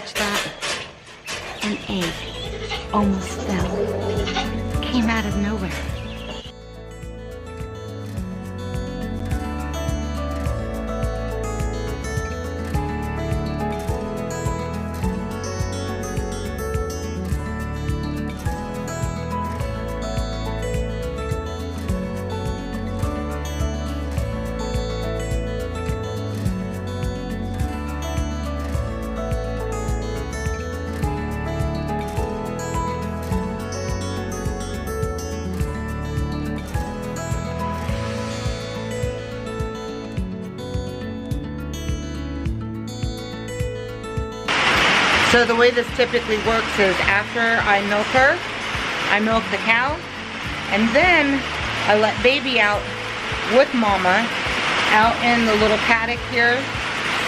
catch that? An egg almost fell. Came out of nowhere. So the way this typically works is after I milk her, I milk the cow, and then I let baby out with mama out in the little paddock here.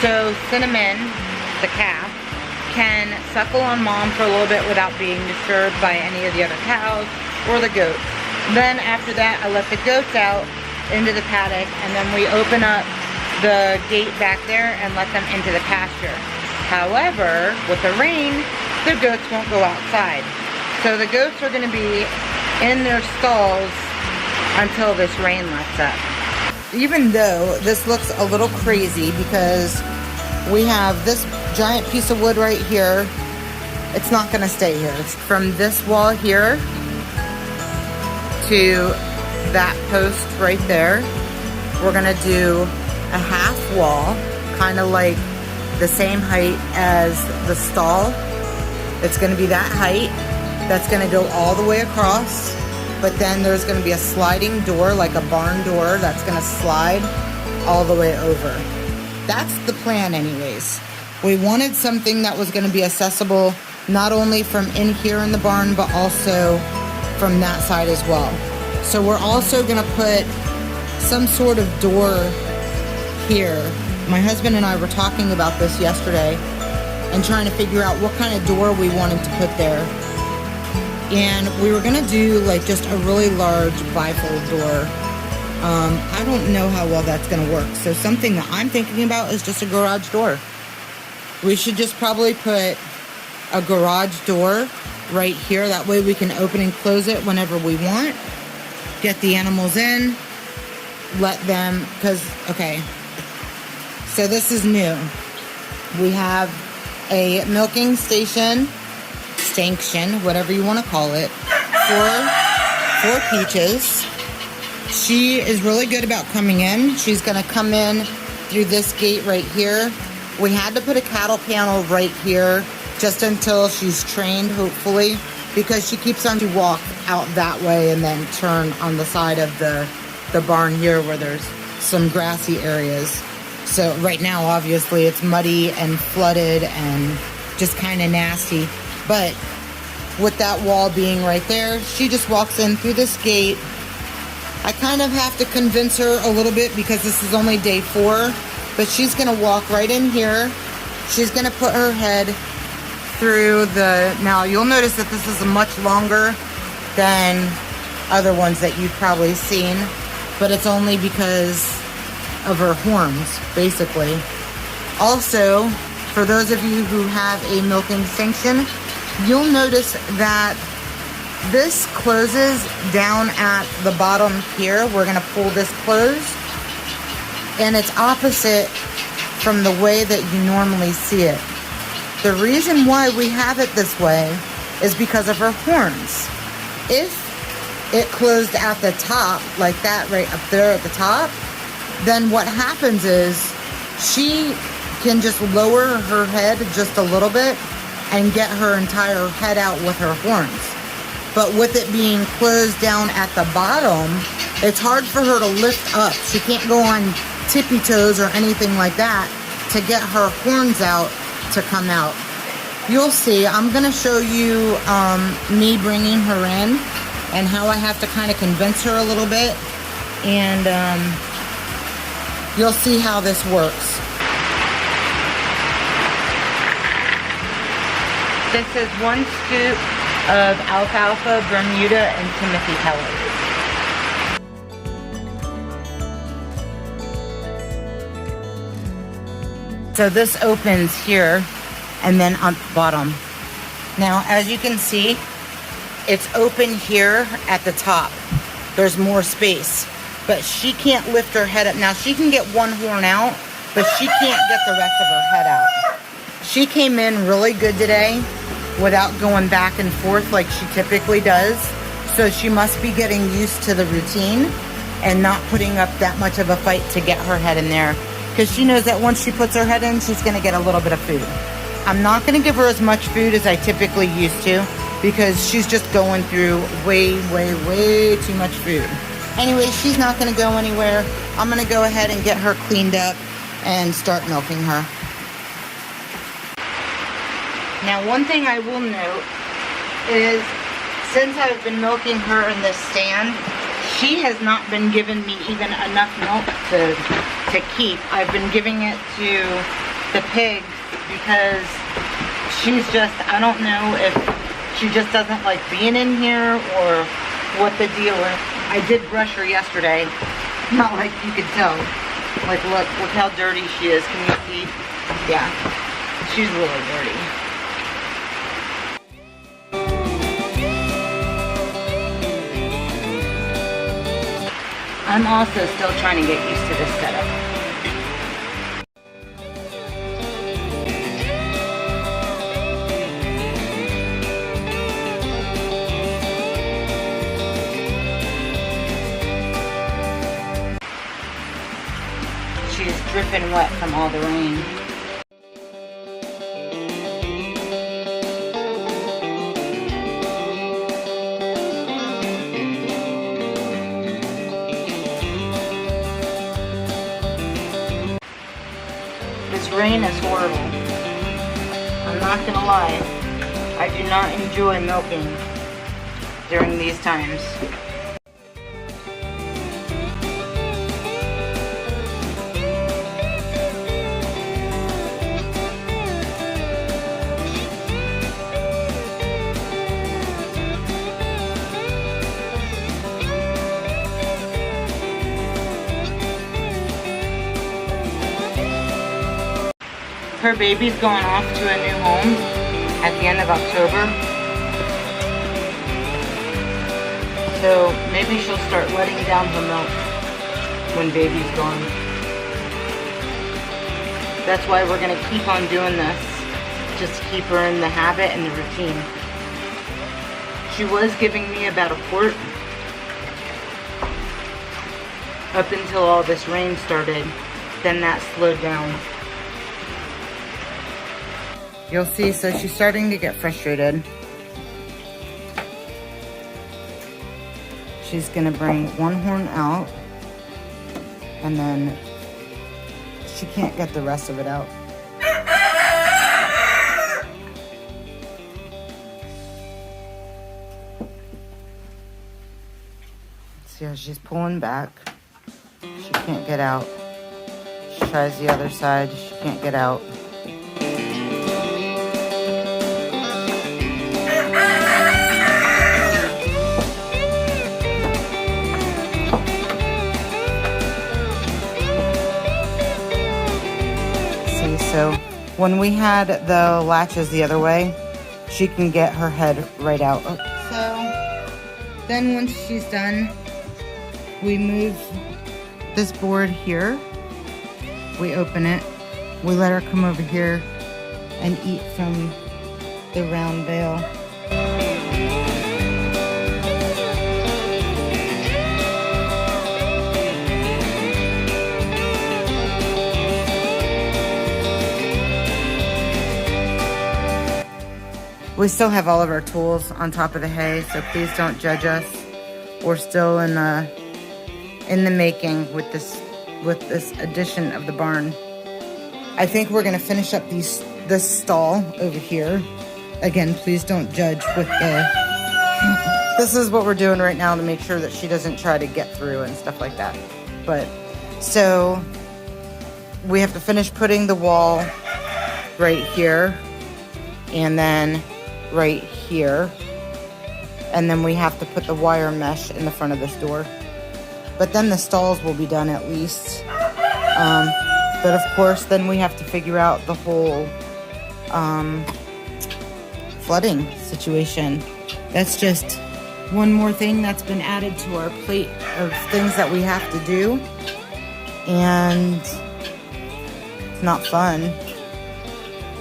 So Cinnamon, the calf, can suckle on mom for a little bit without being disturbed by any of the other cows or the goats. Then after that, I let the goats out into the paddock, and then we open up the gate back there and let them into the pasture. However, with the rain, the goats won't go outside. So the goats are going to be in their stalls until this rain lets up. Even though this looks a little crazy because we have this giant piece of wood right here, it's not going to stay here. It's from this wall here to that post right there. We're going to do a half wall, kind of like the same height as the stall. It's going to be that height. That's going to go all the way across, but then there's going to be a sliding door, like a barn door, that's going to slide all the way over. That's the plan anyways. We wanted something that was going to be accessible not only from in here in the barn, but also from that side as well. So we're also going to put some sort of door here. My husband and I were talking about this yesterday and trying to figure out what kind of door we wanted to put there. And we were gonna do like just a really large bifold door. I don't know how well that's gonna work. So something that I'm thinking about is just a garage door. We should just probably put a garage door right here. That way we can open and close it whenever we want. Get the animals in, let them, okay. So this is new. We have a milking station, stanchion, whatever you want to call it, for Peaches. She is really good about coming in. She's going to come in through this gate right here. We had to put a cattle panel right here just until she's trained, hopefully, because she keeps on to walk out that way and then turn on the side of the barn here where there's some grassy areas. So right now, obviously, it's muddy and flooded and just kind of nasty. But with that wall being right there, she just walks in through this gate. I kind of have to convince her a little bit because this is only day 4. But she's going to walk right in here. She's going to put her head through the... Now, you'll notice that this is much longer than other ones that you've probably seen. But it's only because of her horns, basically. Also, for those of you who have a milking stanchion, you'll notice that this closes down at the bottom here. We're going to pull this closed, and it's opposite from the way that you normally see it. The reason why we have it this way is because of her horns. If it closed at the top, like that right up there at the top, then what happens is she can just lower her head just a little bit and get her entire head out with her horns. But with it being closed down at the bottom, it's hard for her to lift up. She can't go on tippy toes or anything like that to get her horns out to come out. You'll see, I'm gonna show you me bringing her in and how I have to kind of convince her a little bit, and you'll see how this works. This is 1 scoop of alfalfa, Bermuda, and Timothy pellets. So this opens here and then on the bottom. Now, as you can see, it's open here at the top. There's more space, but she can't lift her head up. Now, she can get one horn out, but she can't get the rest of her head out. She came in really good today without going back and forth like she typically does. So she must be getting used to the routine and not putting up that much of a fight to get her head in there, because she knows that once she puts her head in, she's gonna get a little bit of food. I'm not gonna give her as much food as I typically used to, because she's just going through way too much food. Anyway, she's not gonna go anywhere. I'm gonna go ahead and get her cleaned up and start milking her. Now, one thing I will note is, since I've been milking her in this stand, she has not been giving me even enough milk to keep. I've been giving it to the pig because she's just, I don't know if she just doesn't like being in here or what the deal is. I did brush her yesterday, not like you could tell. Like, look how dirty she is. Can you see? Yeah, she's really dirty. I'm also still trying to get used to this setup. She's dripping wet from all the rain. This rain is horrible. I'm not gonna lie. I do not enjoy milking during these times. Her baby's going off to a new home at the end of October. So maybe she'll start letting down her milk when baby's gone. That's why we're gonna keep on doing this, just to keep her in the habit and the routine. She was giving me about a quart up until all this rain started. Then that slowed down. You'll see, so she's starting to get frustrated. She's gonna bring one horn out, and then she can't get the rest of it out. See how she's pulling back. She can't get out. She tries the other side, she can't get out. So when we had the latches the other way, she can get her head right out. So then once she's done, we move this board here. We open it. We let her come over here and eat from the round bale. We still have all of our tools on top of the hay, so please don't judge us. We're still in the making with this addition of the barn. I think we're gonna finish up this stall over here. Again, please don't judge with the. This is what we're doing right now to make sure that she doesn't try to get through and stuff like that. But so we have to finish putting the wall right here, and then right here, and then we have to put the wire mesh in the front of this door. But then the stalls will be done at least. But of course, then we have to figure out the whole flooding situation. That's just one more thing that's been added to our plate of things that we have to do, and it's not fun.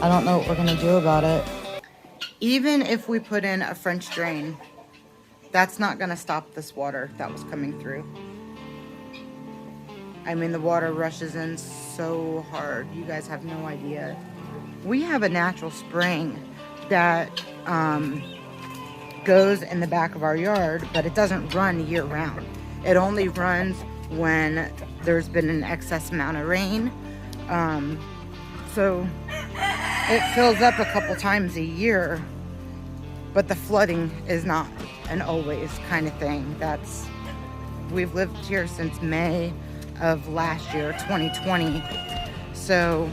I don't know what we're gonna do about it. Even if we put in a French drain, that's not gonna stop this water that was coming through. I mean, the water rushes in so hard. You guys have no idea. We have a natural spring that goes in the back of our yard, but it doesn't run year round. It only runs when there's been an excess amount of rain. So it fills up a couple times a year, but the flooding is not an always kind of thing. We've lived here since May of last year, 2020. So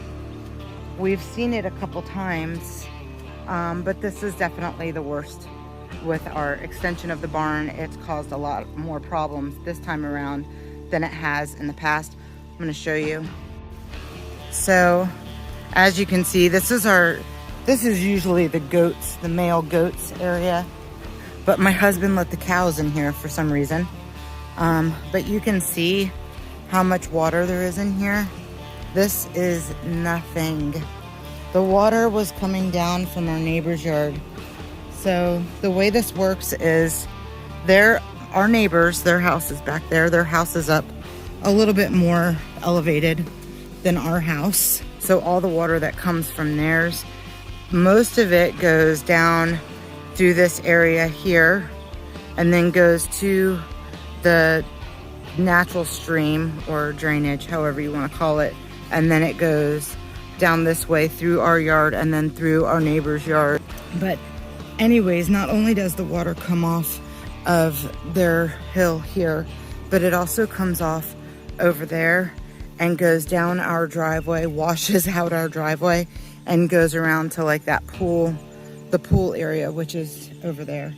we've seen it a couple times, but this is definitely the worst. With our extension of the barn, it's caused a lot more problems this time around than it has in the past. I'm going to show you. So as you can see, this is usually the goats, the male goats area, but my husband let the cows in here for some reason. But you can see how much water there is in here. This is nothing. The water was coming down from our neighbor's yard. So the way this works is our neighbors, their house is back there. Their house is up a little bit more elevated than our house. So all the water that comes from theirs, most of it goes down through this area here and then goes to the natural stream or drainage, however you want to call it. And then it goes down this way through our yard and then through our neighbor's yard. But anyways, not only does the water come off of their hill here, but it also comes off over there and goes down our driveway, washes out our driveway, and goes around to like that pool, the pool area, which is over there.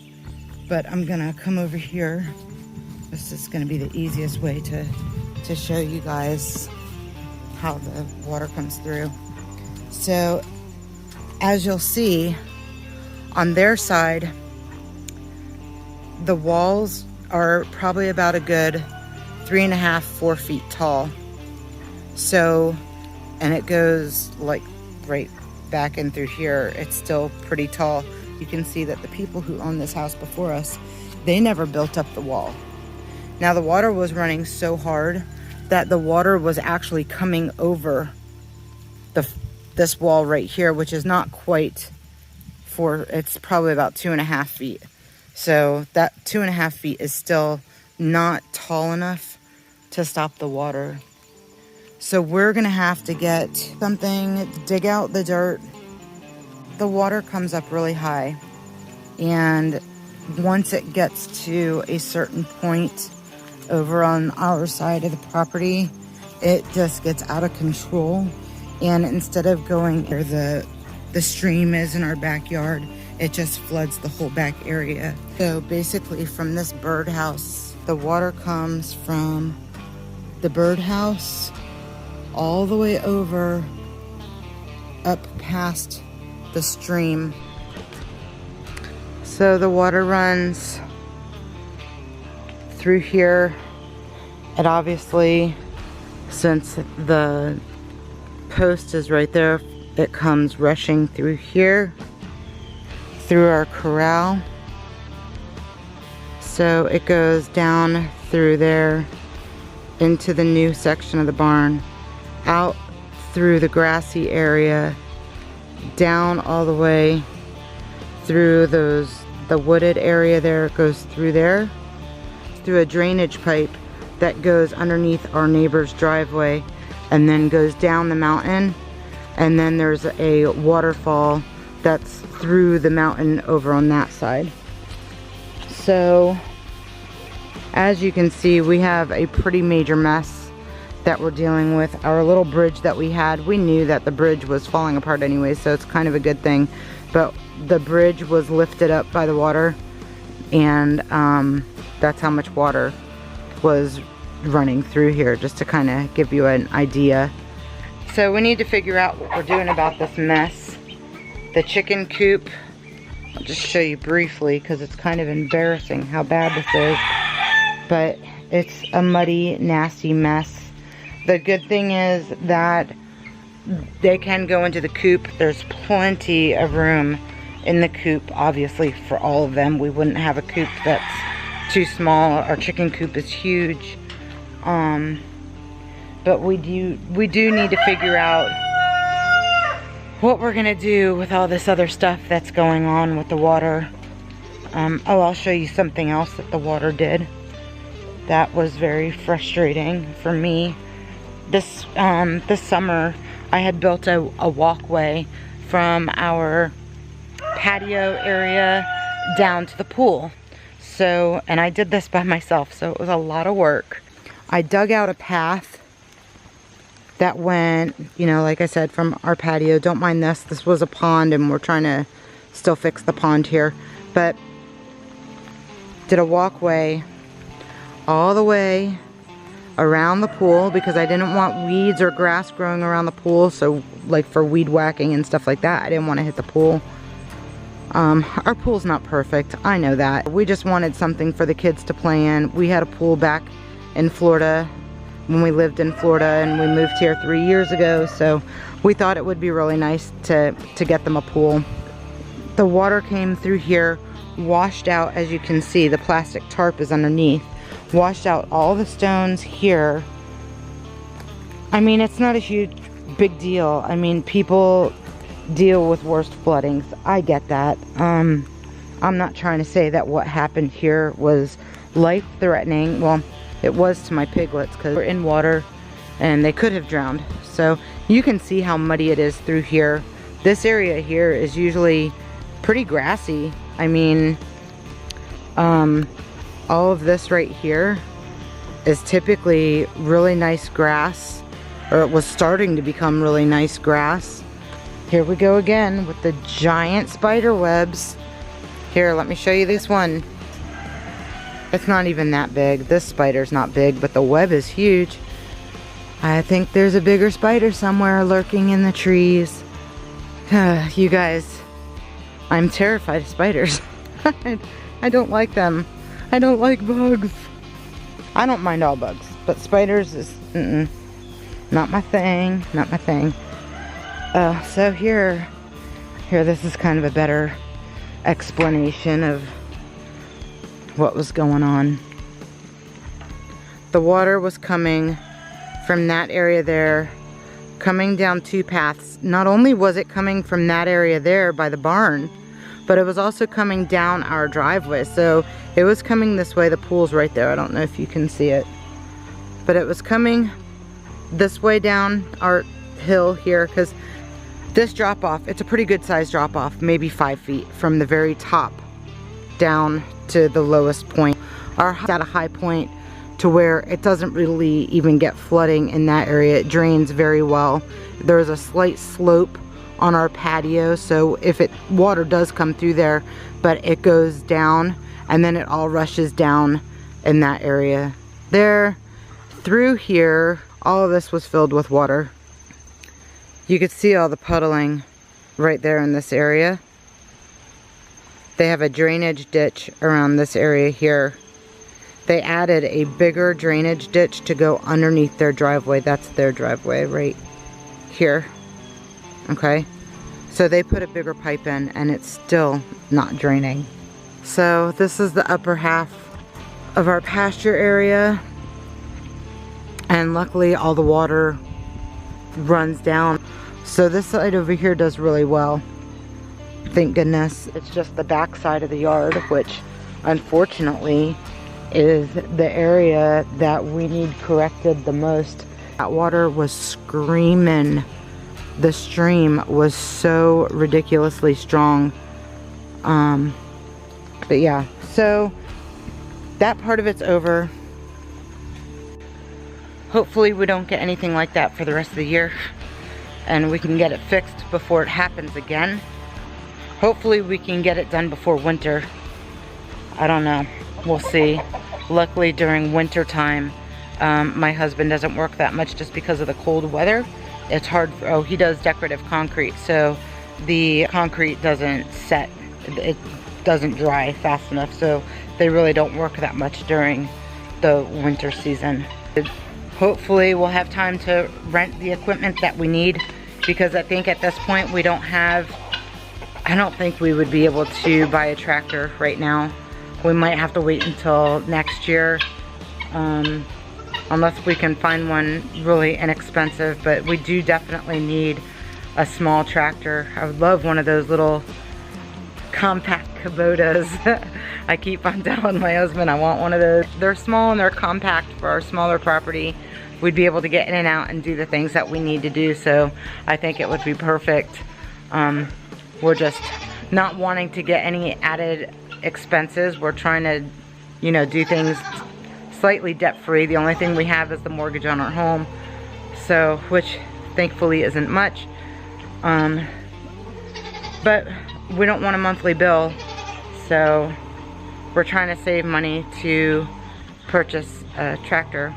But I'm gonna come over here. This is gonna be the easiest way to show you guys how the water comes through. So as you'll see, on their side, the walls are probably about a good 3.5, 4 feet tall. So, and it goes like right back in through here. It's still pretty tall. You can see that the people who owned this house before us, they never built up the wall. Now the water was running so hard that the water was actually coming over this wall right here, which is not quite it's probably about 2.5 feet. So that 2.5 feet is still not tall enough to stop the water. So we're gonna have to get something, dig out the dirt. The water comes up really high, and once it gets to a certain point over on our side of the property, it just gets out of control. And instead of going where the stream is in our backyard, it just floods the whole back area. So basically from this birdhouse, the water comes from the birdhouse all the way over up past the stream. So the water runs through here. And obviously, since the post is right there, it comes rushing through here, through our corral. So it goes down through there into the new section of the barn, out through the grassy area, down all the way through the wooded area there. It goes through there, through a drainage pipe that goes underneath our neighbor's driveway, and then goes down the mountain. And then there's a waterfall that's through the mountain over on that side. So as you can see, we have a pretty major mess that we're dealing with. Our little bridge that we had, we knew that the bridge was falling apart anyway, so it's kind of a good thing. But the bridge was lifted up by the water, and that's how much water was running through here, just to kind of give you an idea. So we need to figure out what we're doing about this mess. The chicken coop, I'll just show you briefly because it's kind of embarrassing how bad this is. But it's a muddy, nasty mess. The good thing is that they can go into the coop. There's plenty of room in the coop, obviously, for all of them. We wouldn't have a coop that's too small. Our chicken coop is huge. But we do need to figure out what we're gonna do with all this other stuff that's going on with the water. Oh, I'll show you something else that the water did. That was very frustrating for me. This summer, I had built a walkway from our patio area down to the pool. So, and I did this by myself, so it was a lot of work. I dug out a path that went, you know, like I said, from our patio. Don't mind this. This was a pond, and we're trying to still fix the pond here. But did a walkway all the way around the pool because I didn't want weeds or grass growing around the pool. So, like for weed whacking and stuff like that, I didn't want to hit the pool. Our pool's not perfect. I know that. We just wanted something for the kids to play in. We had a pool back in Florida when we lived in Florida, and we moved here 3 years ago, so we thought it would be really nice to get them a pool. The water came through here, washed out, as you can see, the plastic tarp is underneath, washed out all the stones here. I mean, it's not a huge, big deal. I mean, people deal with worst floodings. I get that. I'm not trying to say that what happened here was life-threatening. Well, it was to my piglets because we're in water and they could have drowned. So you can see how muddy it is through here. This area here is usually pretty grassy. I mean, all of this right here is typically really nice grass, or it was starting to become really nice grass. Here we go again with the giant spider webs. Here, let me show you this one. It's not even that big. This spider's not big, but the web is huge. I think there's a bigger spider somewhere lurking in the trees. You guys, I'm terrified of spiders. I don't like them. I don't like bugs. I don't mind all bugs, but spiders is not my thing. Not my thing. So here, this is kind of a better explanation of what was going on. The water was coming from that area there, coming down two paths. Not only was it coming from that area there by the barn, but it was also coming down our driveway. So it was coming this way. The pool's right there. I don't know if you can see it, but it was coming this way down our hill here, because this drop off, it's a pretty good size drop off, maybe 5 feet from the very top down to the lowest point. Our house is at a high point to where it doesn't really even get flooding in that area. It drains very well. There's a slight slope on our patio, so if water does come through there, but it goes down and then it all rushes down in that area there. Through here, all of this was filled with water. You could see all the puddling right there in this area. They have a drainage ditch around this area here. They added a bigger drainage ditch to go underneath their driveway. That's their driveway right here. Okay? So they put a bigger pipe in and it's still not draining. So this is the upper half of our pasture area. And luckily all the water runs down. So this side over here does really well. Thank goodness. It's just the back side of the yard, which unfortunately is the area that we need corrected the most. That water was screaming. The stream was so ridiculously strong. But yeah, so that part of it's over. Hopefully we don't get anything like that for the rest of the year, and we can get it fixed before it happens again. Hopefully we can get it done before winter. I don't know. We'll see. Luckily during winter time, my husband doesn't work that much just because of the cold weather. It's hard. Oh, he does decorative concrete, so the concrete doesn't set, it doesn't dry fast enough, so they really don't work that much during the winter season. Hopefully we'll have time to rent the equipment that we need, because I think at this point we don't have, I don't think we would be able to buy a tractor right now. We might have to wait until next year, unless we can find one really inexpensive, but we do definitely need a small tractor. I would love one of those little compact Kubotas. I keep on telling my husband I want one of those. They're small and they're compact for our smaller property. We'd be able to get in and out and do the things that we need to do, so I think it would be perfect. We're just not wanting to get any added expenses. We're trying to, you know, do things slightly debt-free. The only thing we have is the mortgage on our home, so, which thankfully isn't much. But we don't want a monthly bill, so we're trying to save money to purchase a tractor.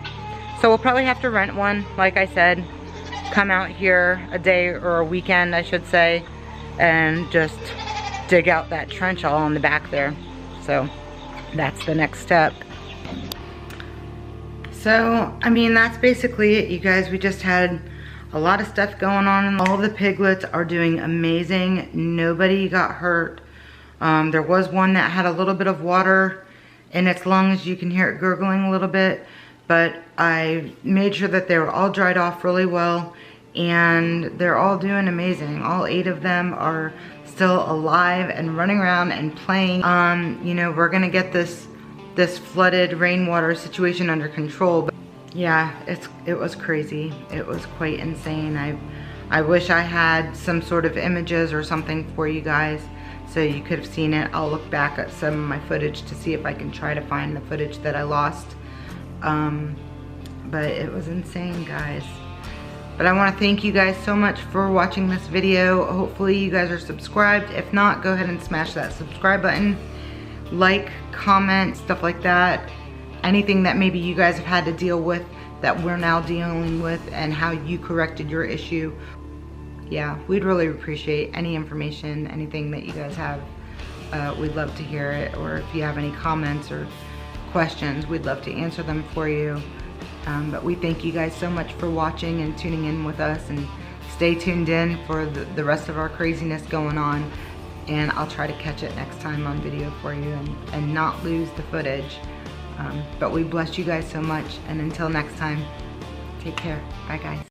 So we'll probably have to rent one, like I said, come out here a day or a weekend, I should say, and just dig out that trench all on the back there. So that's the next step. So, I mean, that's basically it, you guys. We just had a lot of stuff going on, and all of the piglets are doing amazing. Nobody got hurt. There was one that had a little bit of water in its lungs. You can hear it gurgling a little bit, but I made sure that they were all dried off really well, and they're all doing amazing. All 8 of them are still alive and running around and playing. You know, we're gonna get this flooded rainwater situation under control. But yeah, it was crazy. It was quite insane. I wish I had some sort of images or something for you guys so you could have seen it. I'll look back at some of my footage to see if I can try to find the footage that I lost. But it was insane, guys. But I want to thank you guys so much for watching this video. Hopefully you guys are subscribed. If not, go ahead and smash that subscribe button. Like, comment, stuff like that. Anything that maybe you guys have had to deal with that we're now dealing with, and how you corrected your issue. Yeah, we'd really appreciate any information, anything that you guys have. We'd love to hear it. Or if you have any comments or questions, we'd love to answer them for you. But we thank you guys so much for watching and tuning in with us, and stay tuned in for the rest of our craziness going on. And I'll try to catch it next time on video for you, and not lose the footage. But we bless you guys so much, and until next time, take care. Bye, guys.